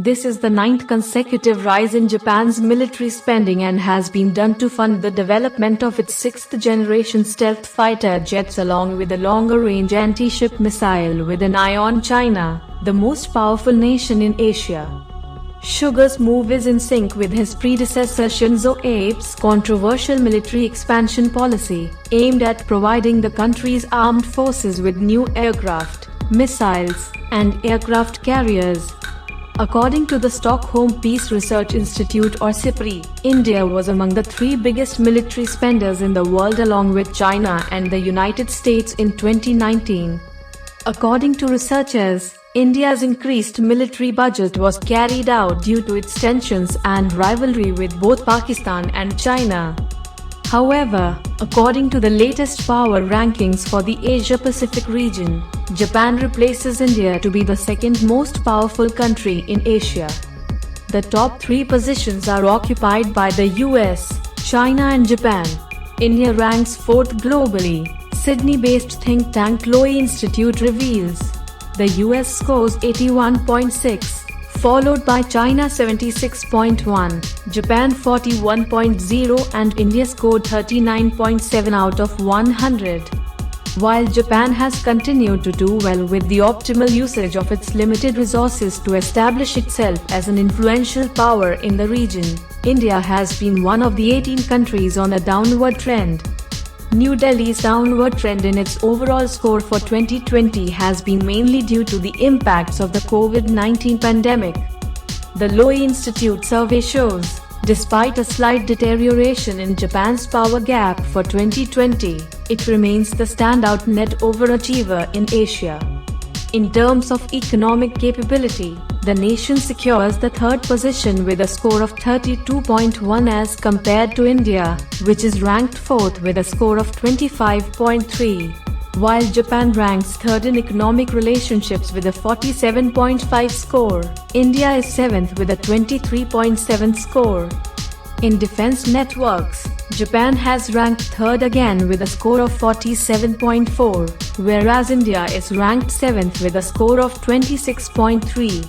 This is the ninth consecutive rise in Japan's military spending and has been done to fund the development of its sixth-generation stealth fighter jets along with a longer-range anti-ship missile with an eye on China, the most powerful nation in Asia. Suga's move is in sync with his predecessor Shinzo Abe's controversial military expansion policy, aimed at providing the country's armed forces with new aircraft, missiles, and aircraft carriers. According to the Stockholm Peace Research Institute or SIPRI, India was among the three biggest military spenders in the world along with China and the United States in 2019. According to researchers, India's increased military budget was carried out due to its tensions and rivalry with both Pakistan and China. However, according to the latest power rankings for the Asia-Pacific region, Japan replaces India to be the second most powerful country in Asia. The top three positions are occupied by the US, China and Japan. India ranks fourth globally, Sydney-based think tank Lowy Institute reveals. The US scores 81.6, followed by China 76.1, Japan 41.0 and India scored 39.7 out of 100. While Japan has continued to do well with the optimal usage of its limited resources to establish itself as an influential power in the region, India has been one of the 18 countries on a downward trend. New Delhi's downward trend in its overall score for 2020 has been mainly due to the impacts of the COVID-19 pandemic. The Lowy Institute survey shows, despite a slight deterioration in Japan's power gap for 2020, it remains the standout net overachiever in Asia. In terms of economic capability, the nation secures the third position with a score of 32.1 as compared to India, which is ranked fourth with a score of 25.3. While Japan ranks third in economic relationships with a 47.5 score, India is seventh with a 23.7 score. In defense networks, Japan has ranked third again with a score of 47.4, whereas India is ranked seventh with a score of 26.3.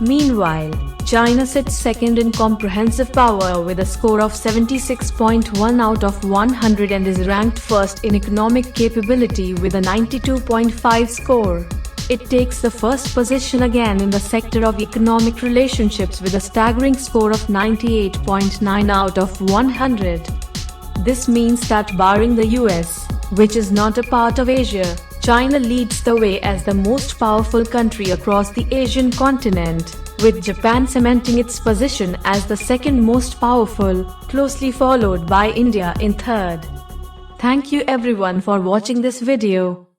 Meanwhile, China sits second in comprehensive power with a score of 76.1 out of 100 and is ranked first in economic capability with a 92.5 score. It takes the first position again in the sector of economic relationships with a staggering score of 98.9 out of 100. This means that barring the US, which is not a part of Asia, China leads the way as the most powerful country across the Asian continent, with Japan cementing its position as the second most powerful, closely followed by India in third. Thank you everyone for watching this video.